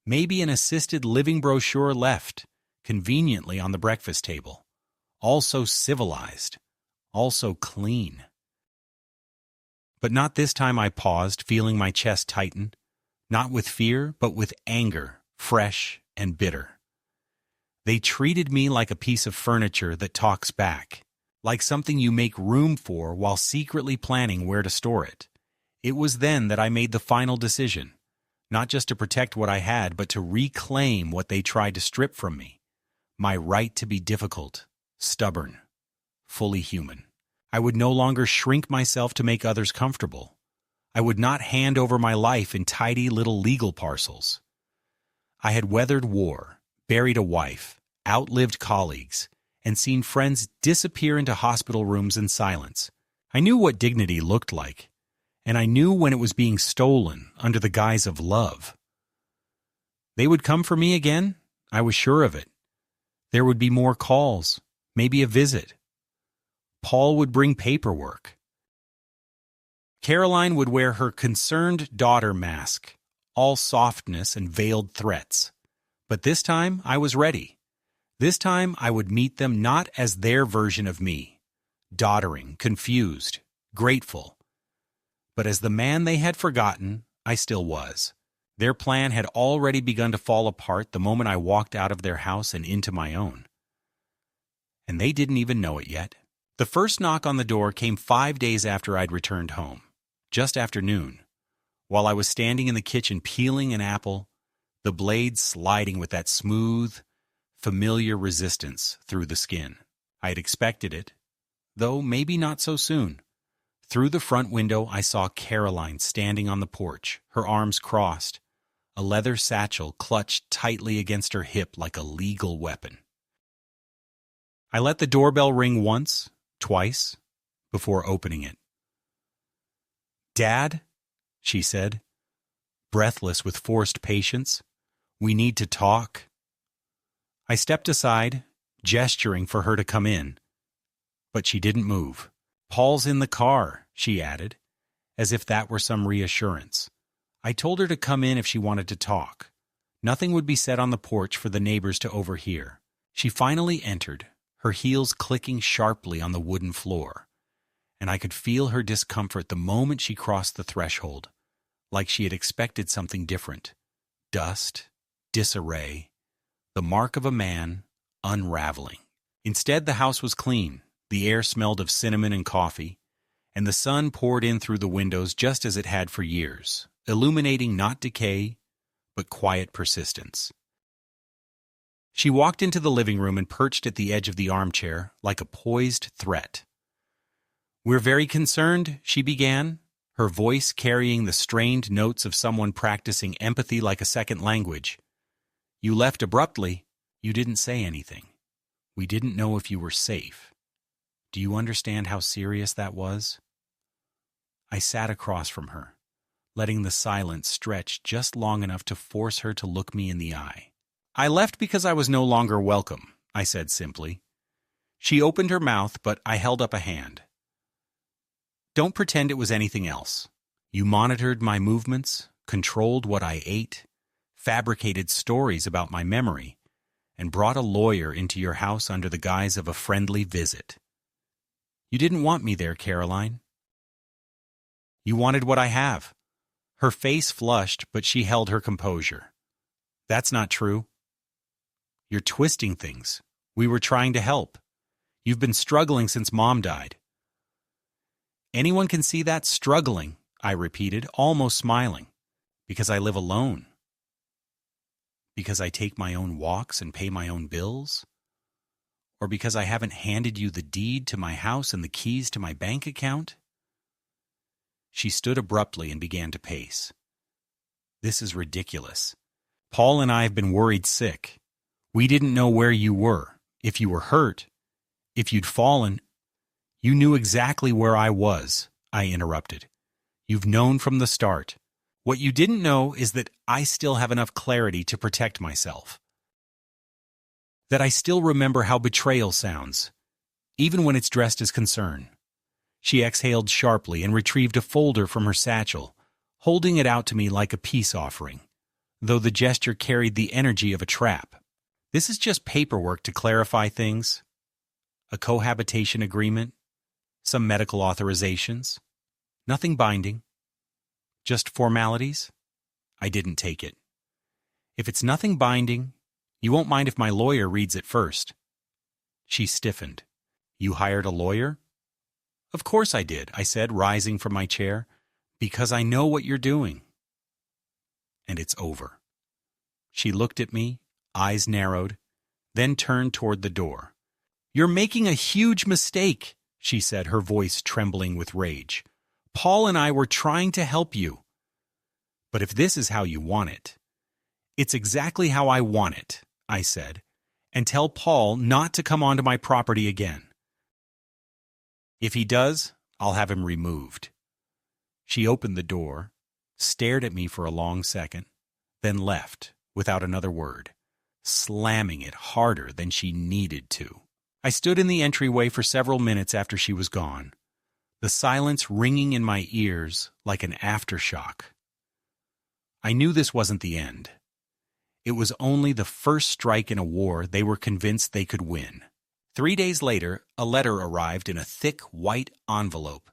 Maybe an assisted living brochure left, conveniently on the breakfast table. Also civilized. Also clean." But not this time, I paused, feeling my chest tighten, not with fear, but with anger, fresh and bitter. They treated me like a piece of furniture that talks back, like something you make room for while secretly planning where to store it. It was then that I made the final decision, not just to protect what I had, but to reclaim what they tried to strip from me. My right to be difficult, stubborn, fully human. I would no longer shrink myself to make others comfortable. I would not hand over my life in tidy little legal parcels. I had weathered war, buried a wife, outlived colleagues, and seen friends disappear into hospital rooms in silence. I knew what dignity looked like, and I knew when it was being stolen under the guise of love. They would come for me again, I was sure of it. There would be more calls, maybe a visit. Paul would bring paperwork. Caroline would wear her concerned daughter mask, all softness and veiled threats. But this time, I was ready. This time, I would meet them not as their version of me, doddering, confused, grateful, but as the man they had forgotten I still was. Their plan had already begun to fall apart the moment I walked out of their house and into my own. And they didn't even know it yet. The first knock on the door came 5 days after I'd returned home, just after noon. While I was standing in the kitchen peeling an apple, the blade sliding with that smooth, familiar resistance through the skin. I had expected it, though maybe not so soon. Through the front window, I saw Caroline standing on the porch, her arms crossed, a leather satchel clutched tightly against her hip like a legal weapon. I let the doorbell ring once, twice, before opening it. "Dad," she said, breathless with forced patience, "we need to talk." I stepped aside, gesturing for her to come in, but she didn't move. "Paul's in the car," she added, as if that were some reassurance. I told her to come in if she wanted to talk. Nothing would be said on the porch for the neighbors to overhear. She finally entered, her heels clicking sharply on the wooden floor, and I could feel her discomfort the moment she crossed the threshold, like she had expected something different. Dust, disarray, the mark of a man unraveling. Instead, the house was clean. The air smelled of cinnamon and coffee, and the sun poured in through the windows just as it had for years, illuminating not decay, but quiet persistence. She walked into the living room and perched at the edge of the armchair like a poised threat. "We're very concerned," she began, her voice carrying the strained notes of someone practicing empathy like a second language. "You left abruptly. You didn't say anything. We didn't know if you were safe. Do you understand how serious that was?" I sat across from her, letting the silence stretch just long enough to force her to look me in the eye. "I left because I was no longer welcome," I said simply. She opened her mouth, but I held up a hand. "Don't pretend it was anything else. You monitored my movements, controlled what I ate, fabricated stories about my memory, and brought a lawyer into your house under the guise of a friendly visit. You didn't want me there, Caroline. You wanted what I have." Her face flushed, but she held her composure. "That's not true. You're twisting things. We were trying to help. You've been struggling since Mom died." "Anyone can see that struggling," I repeated, almost smiling. "Because I live alone. Because I take my own walks and pay my own bills. Or because I haven't handed you the deed to my house and the keys to my bank account?" She stood abruptly and began to pace. "This is ridiculous. Paul and I have been worried sick. We didn't know where you were, if you were hurt, if you'd fallen." "You knew exactly where I was," I interrupted. "You've known from the start. What you didn't know is that I still have enough clarity to protect myself. That I still remember how betrayal sounds, even when it's dressed as concern." She exhaled sharply and retrieved a folder from her satchel, holding it out to me like a peace offering, though the gesture carried the energy of a trap. "This is just paperwork to clarify things. A cohabitation agreement, some medical authorizations. Nothing binding. Just formalities? I didn't take it. If it's nothing binding, you won't mind if my lawyer reads it first. She stiffened. You hired a lawyer? Of course I did, I said, rising from my chair. Because I know what you're doing. And it's over. She looked at me, eyes narrowed, then turned toward the door. You're making a huge mistake, she said, her voice trembling with rage. Paul and I were trying to help you. But if this is how you want it, it's exactly how I want it, I said, and tell Paul not to come onto my property again. If he does, I'll have him removed. She opened the door, stared at me for a long second, then left without another word, slamming it harder than she needed to. I stood in the entryway for several minutes after she was gone, the silence ringing in my ears like an aftershock. I knew this wasn't the end. It was only the first strike in a war they were convinced they could win. 3 days later, a letter arrived in a thick white envelope,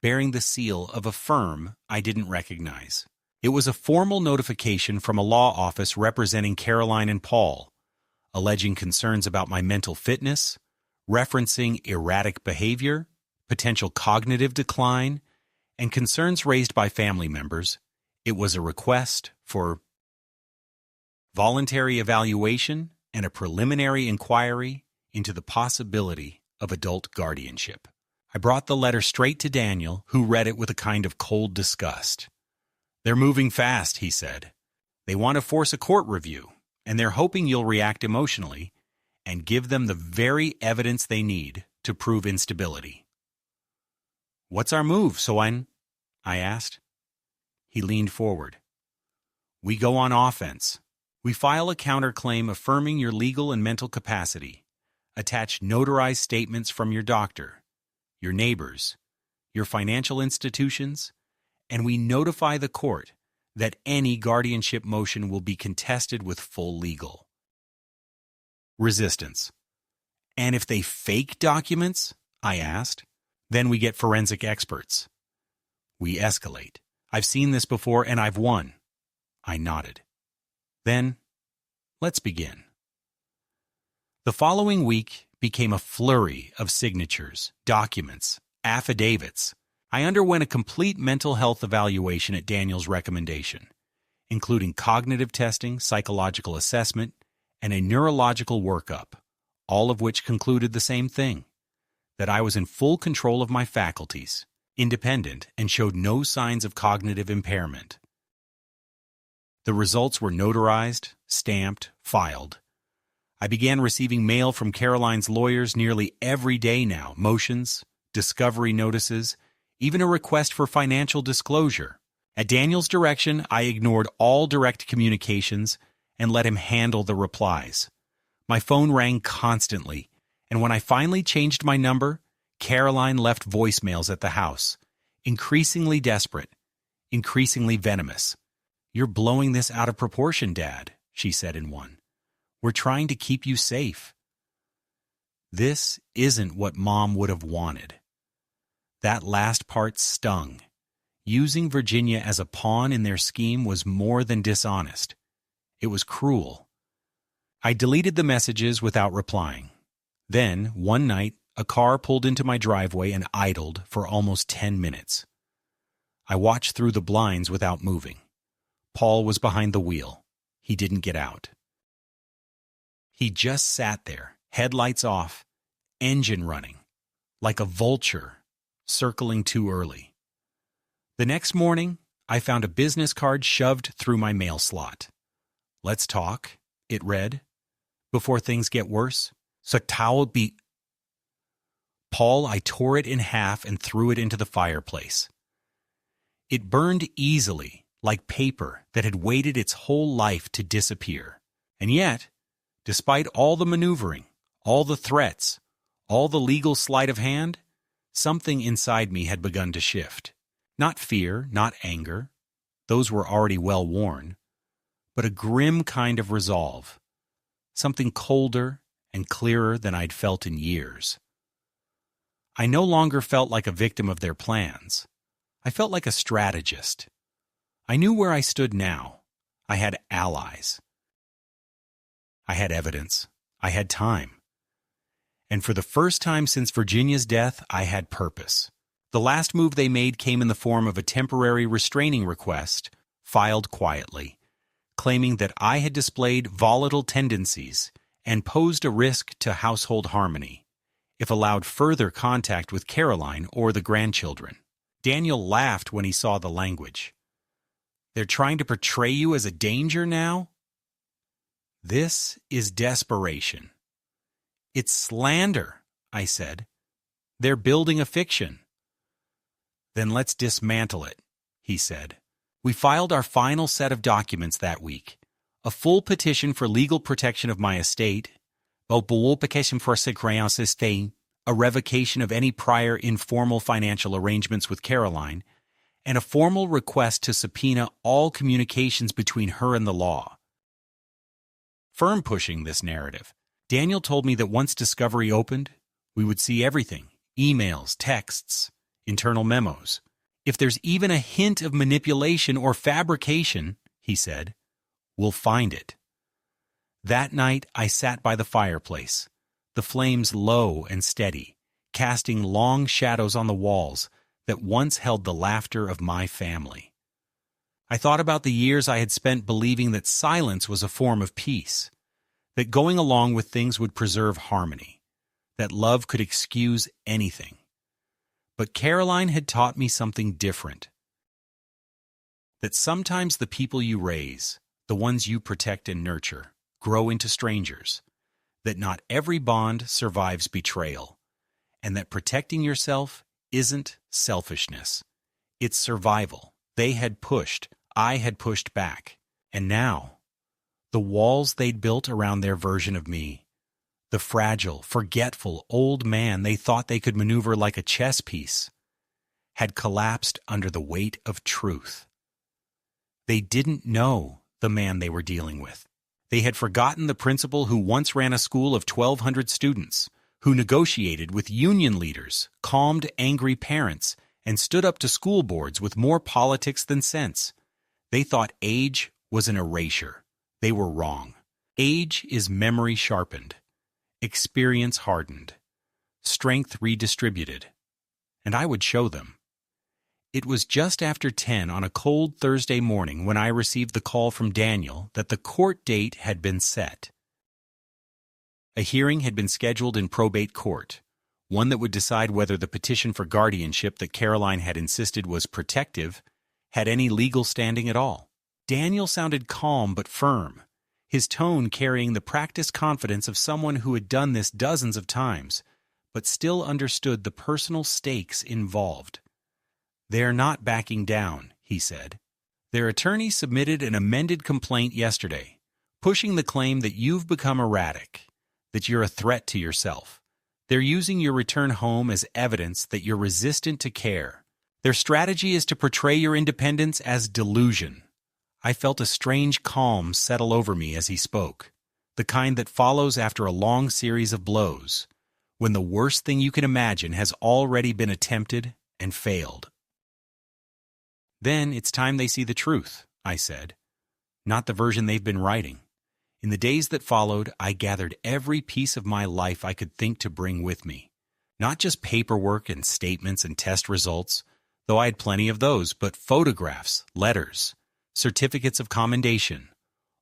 bearing the seal of a firm I didn't recognize. It was a formal notification from a law office representing Caroline and Paul, alleging concerns about my mental fitness, referencing erratic behavior, potential cognitive decline, and concerns raised by family members. It was a request for voluntary evaluation and a preliminary inquiry into the possibility of adult guardianship. I brought the letter straight to Daniel, who read it with a kind of cold disgust. They're moving fast, he said. They want to force a court review, and they're hoping you'll react emotionally and give them the very evidence they need to prove instability. What's our move, Soen? I asked. He leaned forward. We go on offense. We file a counterclaim affirming your legal and mental capacity, attach notarized statements from your doctor, your neighbors, your financial institutions, and we notify the court that any guardianship motion will be contested with full legal resistance. And if they fake documents, I asked, then we get forensic experts. We escalate. I've seen this before and I've won. I nodded. Then, let's begin. The following week became a flurry of signatures, documents, affidavits. I underwent a complete mental health evaluation at Daniel's recommendation, including cognitive testing, psychological assessment, and a neurological workup, all of which concluded the same thing, that I was in full control of my faculties, independent, and showed no signs of cognitive impairment. The results were notarized, stamped, filed. I began receiving mail from Caroline's lawyers nearly every day now, motions, discovery notices, even a request for financial disclosure. At Daniel's direction, I ignored all direct communications and let him handle the replies. My phone rang constantly, and when I finally changed my number, Caroline left voicemails at the house, increasingly desperate, increasingly venomous. You're blowing this out of proportion, Dad, she said in one. We're trying to keep you safe. This isn't what Mom would have wanted. That last part stung. Using Virginia as a pawn in their scheme was more than dishonest. It was cruel. I deleted the messages without replying. Then, one night, a car pulled into my driveway and idled for almost 10 minutes. I watched through the blinds without moving. Paul was behind the wheel. He didn't get out. He just sat there, headlights off, engine running, like a vulture circling too early. The next morning, I found a business card shoved through my mail slot. Let's talk, it read. Before things get worse, Saktao be... Paul, I tore it in half and threw it into the fireplace. It burned easily, like paper that had waited its whole life to disappear. And yet, despite all the maneuvering, all the threats, all the legal sleight of hand, something inside me had begun to shift. Not fear, not anger. Those were already well worn. But a grim kind of resolve. Something colder and clearer than I'd felt in years. I no longer felt like a victim of their plans. I felt like a strategist. I knew where I stood now. I had allies. I had evidence. I had time. And for the first time since Virginia's death, I had purpose. The last move they made came in the form of a temporary restraining request, filed quietly, claiming that I had displayed volatile tendencies and posed a risk to household harmony if allowed further contact with Caroline or the grandchildren. Daniel laughed when he saw the language. They're trying to portray you as a danger now? This is desperation. It's slander, I said. They're building a fiction. Then let's dismantle it, he said. We filed our final set of documents that week. A full petition for legal protection of my estate, a revocation of any prior informal financial arrangements with Caroline, and a formal request to subpoena all communications between her and the law. Firm pushing this narrative, Daniel told me that once discovery opened, we would see everything, emails, texts, internal memos. If there's even a hint of manipulation or fabrication, he said, we'll find it. That night, I sat by the fireplace, the flames low and steady, casting long shadows on the walls that once held the laughter of my family. I thought about the years I had spent believing that silence was a form of peace, that going along with things would preserve harmony, that love could excuse anything. But Caroline had taught me something different. That sometimes the people you raise, the ones you protect and nurture, grow into strangers. That not every bond survives betrayal. And that protecting yourself isn't selfishness. It's survival. They had pushed. I had pushed back. And now, the walls they'd built around their version of me, the fragile, forgetful old man they thought they could maneuver like a chess piece, had collapsed under the weight of truth. They didn't know the man they were dealing with. They had forgotten the principal who once ran a school of 1,200 students, who negotiated with union leaders, calmed angry parents, and stood up to school boards with more politics than sense. They thought age was an erasure. They were wrong. Age is memory sharpened, experience hardened, strength redistributed. And I would show them. It was just after 10 on a cold Thursday morning when I received the call from Daniel that the court date had been set. A hearing had been scheduled in probate court, one that would decide whether the petition for guardianship that Caroline had insisted was protective had any legal standing at all. Daniel sounded calm but firm, his tone carrying the practiced confidence of someone who had done this dozens of times, but still understood the personal stakes involved. They're not backing down, he said. Their attorney submitted an amended complaint yesterday, pushing the claim that you've become erratic, that you're a threat to yourself. They're using your return home as evidence that you're resistant to care. Their strategy is to portray your independence as delusion. I felt a strange calm settle over me as he spoke, the kind that follows after a long series of blows, when the worst thing you can imagine has already been attempted and failed. Then it's time they see the truth, I said, not the version they've been writing. In the days that followed, I gathered every piece of my life I could think to bring with me. Not just paperwork and statements and test results, though I had plenty of those, but photographs, letters, certificates of commendation,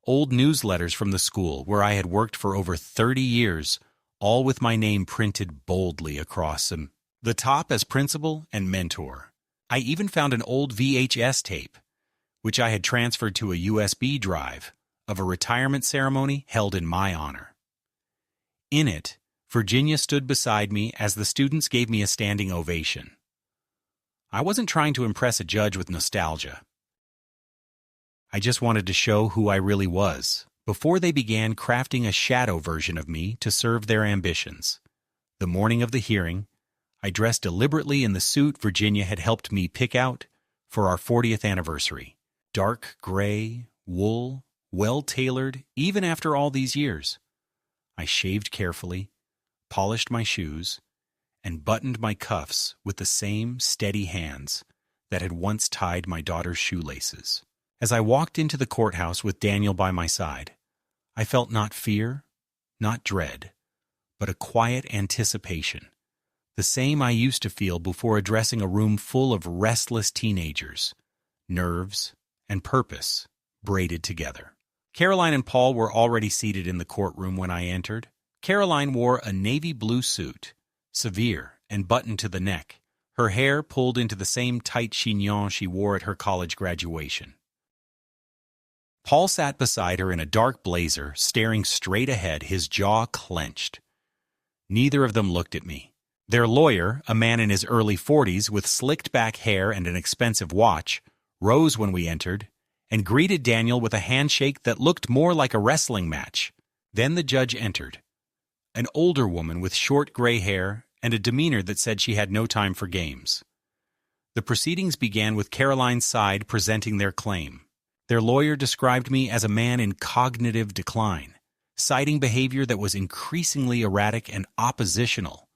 old newsletters from the school where I had worked for over 30 years, all with my name printed boldly across them, the top as principal and mentor. I even found an old VHS tape, which I had transferred to a USB drive, of a retirement ceremony held in my honor. In it, Virginia stood beside me as the students gave me a standing ovation. I wasn't trying to impress a judge with nostalgia. I just wanted to show who I really was, before they began crafting a shadow version of me to serve their ambitions. The morning of the hearing, I dressed deliberately in the suit Virginia had helped me pick out for our 40th anniversary. Dark gray, wool, well-tailored, even after all these years. I shaved carefully, polished my shoes, and buttoned my cuffs with the same steady hands, that had once tied my daughter's shoelaces. As I walked into the courthouse with Daniel by my side, I felt not fear, not dread, but a quiet anticipation, the same I used to feel before addressing a room full of restless teenagers, nerves and purpose braided together. Caroline and Paul were already seated in the courtroom when I entered. Caroline wore a navy blue suit, severe and buttoned to the neck, her hair pulled into the same tight chignon she wore at her college graduation. Paul sat beside her in a dark blazer, staring straight ahead, his jaw clenched. Neither of them looked at me. Their lawyer, a man in his early 40s with slicked-back hair and an expensive watch, rose when we entered and greeted Daniel with a handshake that looked more like a wrestling match. Then the judge entered, an older woman with short gray hair and a demeanor that said she had no time for games. The proceedings began with Caroline's side presenting their claim. Their lawyer described me as a man in cognitive decline, citing behavior that was increasingly erratic and oppositional,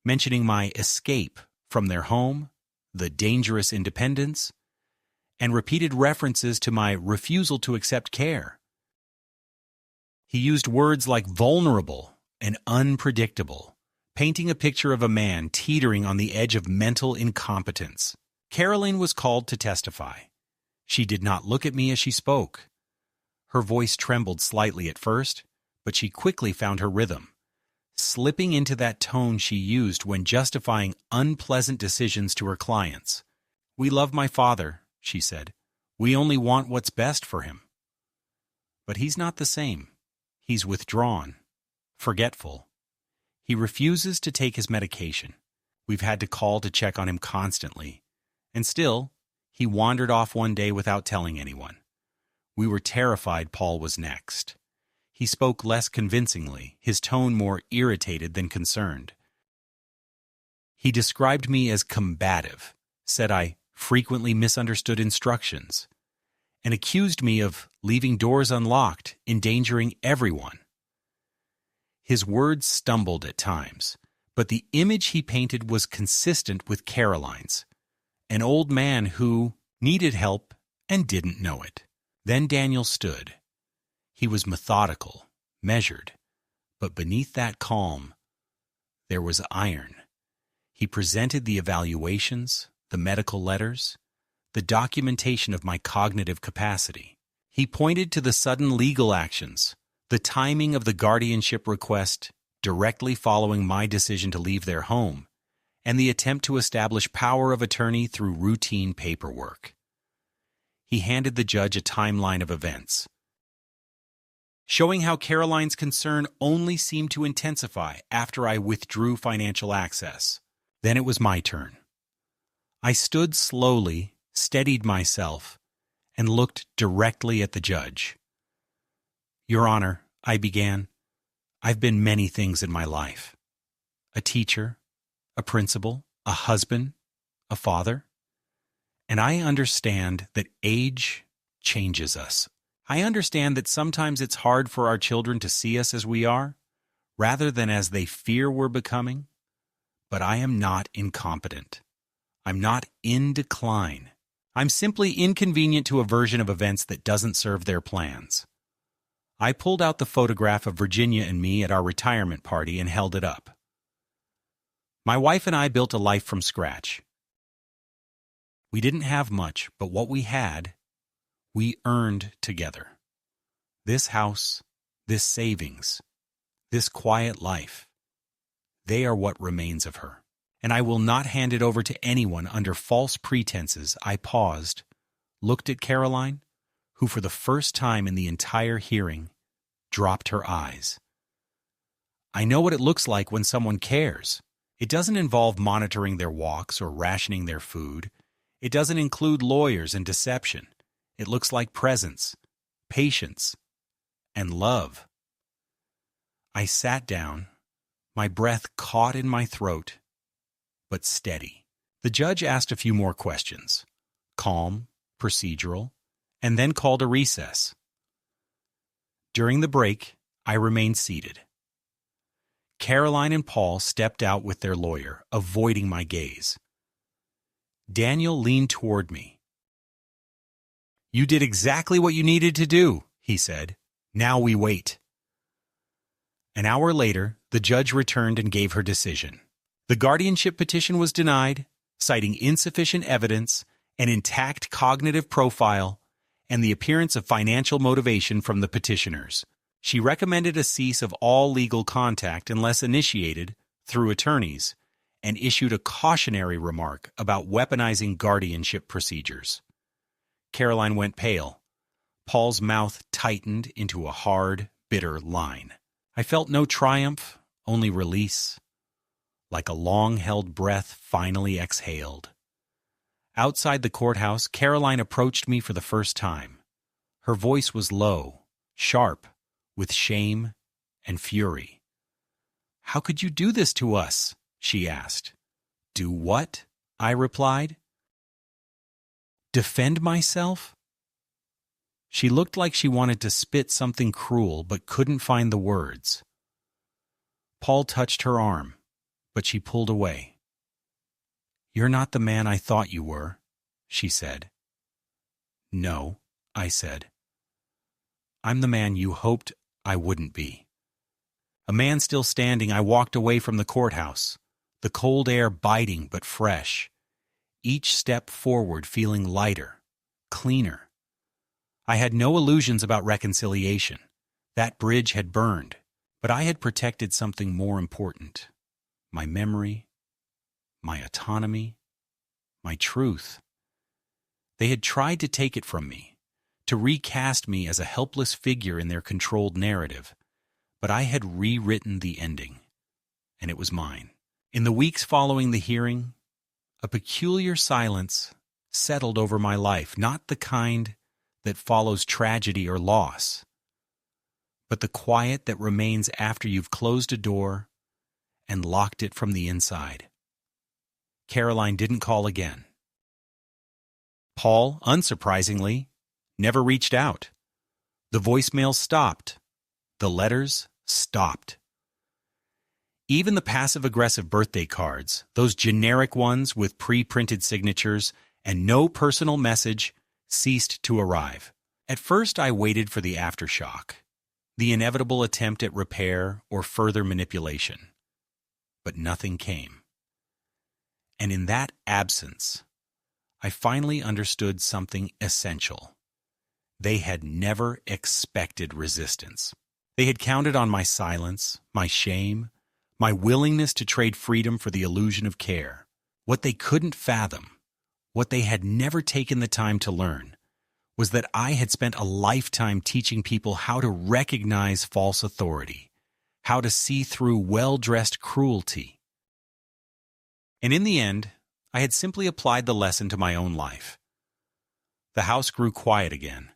mentioning my escape from their home, the dangerous independence, and repeated references to my refusal to accept care. He used words like vulnerable and unpredictable, painting a picture of a man teetering on the edge of mental incompetence. Caroline was called to testify. She did not look at me as she spoke. Her voice trembled slightly at first, but she quickly found her rhythm, slipping into that tone she used when justifying unpleasant decisions to her clients. "We love my father," she said. "We only want what's best for him. But he's not the same. He's withdrawn, forgetful. He refuses to take his medication. We've had to call to check on him constantly. And still, he wandered off one day without telling anyone. We were terrified Paul was next. He spoke less convincingly, his tone more irritated than concerned. He described me as combative, said I frequently misunderstood instructions, and accused me of leaving doors unlocked, endangering everyone. His words stumbled at times, but the image he painted was consistent with Caroline's, an old man who needed help and didn't know it. Then Daniel stood. He was methodical, measured, but beneath that calm, there was iron. He presented the evaluations, the medical letters, the documentation of my cognitive capacity. He pointed to the sudden legal actions, the timing of the guardianship request directly following my decision to leave their home, and the attempt to establish power of attorney through routine paperwork. He handed the judge a timeline of events, showing how Caroline's concern only seemed to intensify after I withdrew financial access. Then it was my turn. I stood slowly, steadied myself, and looked directly at the judge. "Your Honor," I began, "I've been many things in my life. A teacher, a principal, a husband, a father. And I understand that age changes us. I understand that sometimes it's hard for our children to see us as we are, rather than as they fear we're becoming. But I am not incompetent. I'm not in decline. I'm simply inconvenient to a version of events that doesn't serve their plans." I pulled out the photograph of Virginia and me at our retirement party and held it up. My wife and I built a life from scratch. We didn't have much, but what we had, we earned together. This house, this savings, this quiet life, they are what remains of her. And I will not hand it over to anyone under false pretenses. I paused, looked at Caroline, who for the first time in the entire hearing dropped her eyes. I know what it looks like when someone cares. It doesn't involve monitoring their walks or rationing their food. It doesn't include lawyers and deception. It looks like presence, patience, and love. I sat down, my breath caught in my throat, but steady. The judge asked a few more questions, calm, procedural, and then called a recess. During the break, I remained seated. Caroline and Paul stepped out with their lawyer, avoiding my gaze. Daniel leaned toward me. "You did exactly what you needed to do," he said. "Now we wait." An hour later, the judge returned and gave her decision. The guardianship petition was denied, citing insufficient evidence, an intact cognitive profile, and the appearance of financial motivation from the petitioners. She recommended a cease of all legal contact unless initiated through attorneys, and issued a cautionary remark about weaponizing guardianship procedures. Caroline went pale. Paul's mouth tightened into a hard, bitter line. I felt no triumph, only release. Like a long-held breath finally exhaled. Outside the courthouse, Caroline approached me for the first time. Her voice was low, sharp, with shame and fury. "How could you do this to us?" she asked. "Do what?" I replied. "Defend myself?" She looked like she wanted to spit something cruel but couldn't find the words. Paul touched her arm, but she pulled away. "You're not the man I thought you were," she said. "No," I said. "I'm the man you hoped I wouldn't be." A man still standing, I walked away from the courthouse, the cold air biting but fresh, each step forward feeling lighter, cleaner. I had no illusions about reconciliation. That bridge had burned, but I had protected something more important: my memory, my autonomy, my truth. They had tried to take it from me, to recast me as a helpless figure in their controlled narrative, but I had rewritten the ending, and it was mine. In the weeks following the hearing, a peculiar silence settled over my life, not the kind that follows tragedy or loss, but the quiet that remains after you've closed a door and locked it from the inside. Caroline didn't call again. Paul, unsurprisingly, never reached out. The voicemail stopped. The letters stopped. Even the passive-aggressive birthday cards, those generic ones with pre-printed signatures and no personal message, ceased to arrive. At first, I waited for the aftershock, the inevitable attempt at repair or further manipulation. But nothing came. And in that absence, I finally understood something essential. They had never expected resistance. They had counted on my silence, my shame, my willingness to trade freedom for the illusion of care. What they couldn't fathom, what they had never taken the time to learn, was that I had spent a lifetime teaching people how to recognize false authority, how to see through well-dressed cruelty. And in the end, I had simply applied the lesson to my own life. The house grew quiet again,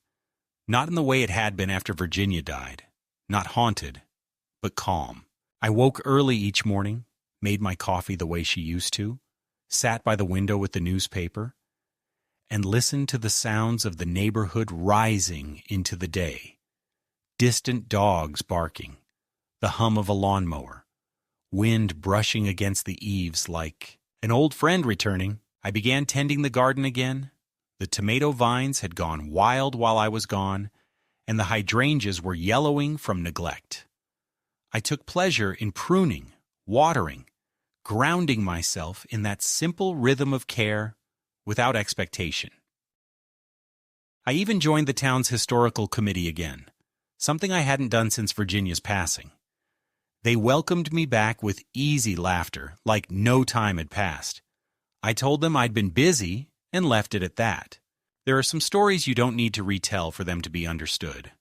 not in the way it had been after Virginia died, not haunted, but calm. I woke early each morning, made my coffee the way she used to, sat by the window with the newspaper, and listened to the sounds of the neighborhood rising into the day. Distant dogs barking, the hum of a lawnmower, wind brushing against the eaves like an old friend returning. I began tending the garden again. The tomato vines had gone wild while I was gone, and the hydrangeas were yellowing from neglect. I took pleasure in pruning, watering, grounding myself in that simple rhythm of care without expectation. I even joined the town's historical committee again, something I hadn't done since Virginia's passing. They welcomed me back with easy laughter, like no time had passed. I told them I'd been busy and left it at that. There are some stories you don't need to retell for them to be understood.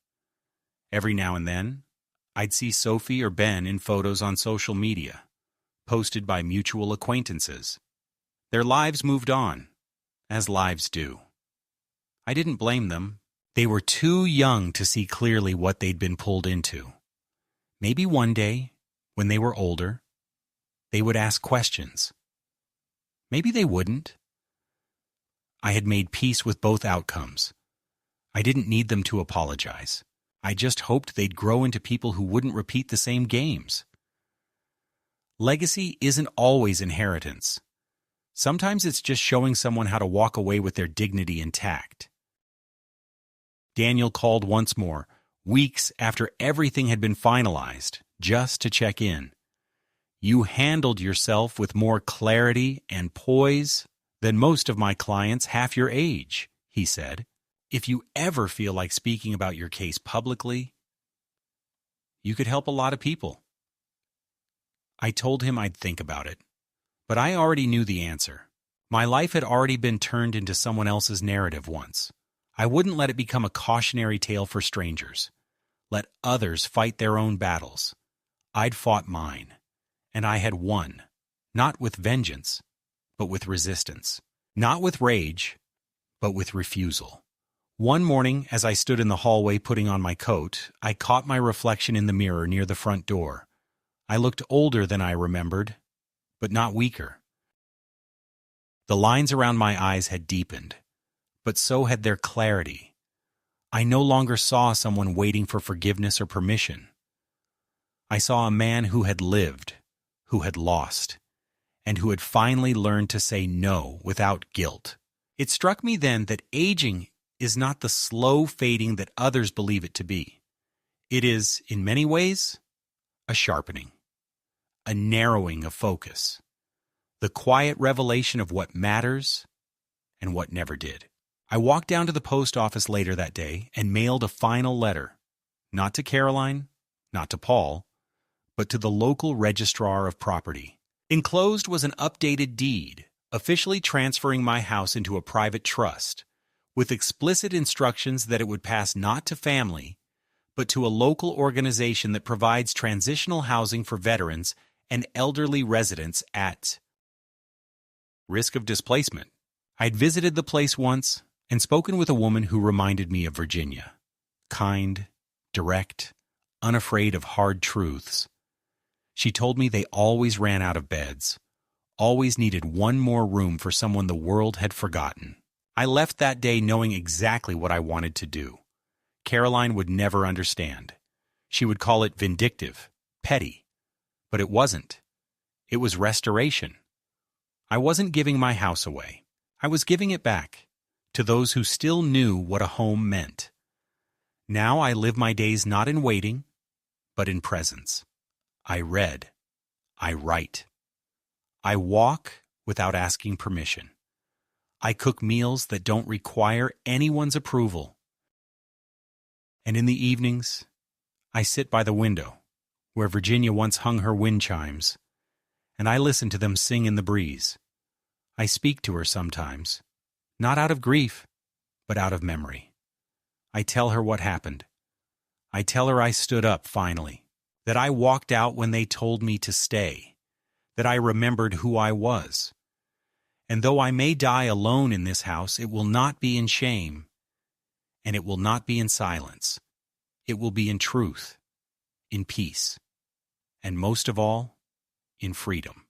Every now and then, I'd see Sophie or Ben in photos on social media, posted by mutual acquaintances. Their lives moved on, as lives do. I didn't blame them. They were too young to see clearly what they'd been pulled into. Maybe one day, when they were older, they would ask questions. Maybe they wouldn't. I had made peace with both outcomes. I didn't need them to apologize. I just hoped they'd grow into people who wouldn't repeat the same games. Legacy isn't always inheritance. Sometimes it's just showing someone how to walk away with their dignity intact. Daniel called once more, weeks after everything had been finalized, just to check in. You handled yourself with more clarity and poise than most of my clients half your age, he said. If you ever feel like speaking about your case publicly, you could help a lot of people. I told him I'd think about it, but I already knew the answer. My life had already been turned into someone else's narrative once. I wouldn't let it become a cautionary tale for strangers. Let others fight their own battles. I'd fought mine, and I had won, not with vengeance, but with resistance. Not with rage, but with refusal. One morning, as I stood in the hallway putting on my coat, I caught my reflection in the mirror near the front door. I looked older than I remembered, but not weaker. The lines around my eyes had deepened, but so had their clarity. I no longer saw someone waiting for forgiveness or permission. I saw a man who had lived, who had lost, and who had finally learned to say no without guilt. It struck me then that aging is not the slow fading that others believe it to be. It is, in many ways, a sharpening, a narrowing of focus, the quiet revelation of what matters and what never did. I walked down to the post office later that day and mailed a final letter, not to Caroline, not to Paul, but to the local registrar of property. Enclosed was an updated deed, officially transferring my house into a private trust, with explicit instructions that it would pass not to family, but to a local organization that provides transitional housing for veterans and elderly residents at risk of displacement. I'd visited the place once and spoken with a woman who reminded me of Virginia. Kind, direct, unafraid of hard truths. She told me they always ran out of beds, always needed one more room for someone the world had forgotten. I left that day knowing exactly what I wanted to do. Caroline would never understand. She would call it vindictive, petty. But it wasn't. It was restoration. I wasn't giving my house away. I was giving it back to those who still knew what a home meant. Now I live my days not in waiting, but in presence. I read. I write. I walk without asking permission. I cook meals that don't require anyone's approval. And in the evenings, I sit by the window, where Virginia once hung her wind chimes, and I listen to them sing in the breeze. I speak to her sometimes, not out of grief, but out of memory. I tell her what happened. I tell her I stood up finally, that I walked out when they told me to stay, that I remembered who I was. And though I may die alone in this house, it will not be in shame, and it will not be in silence. It will be in truth, in peace, and most of all, in freedom.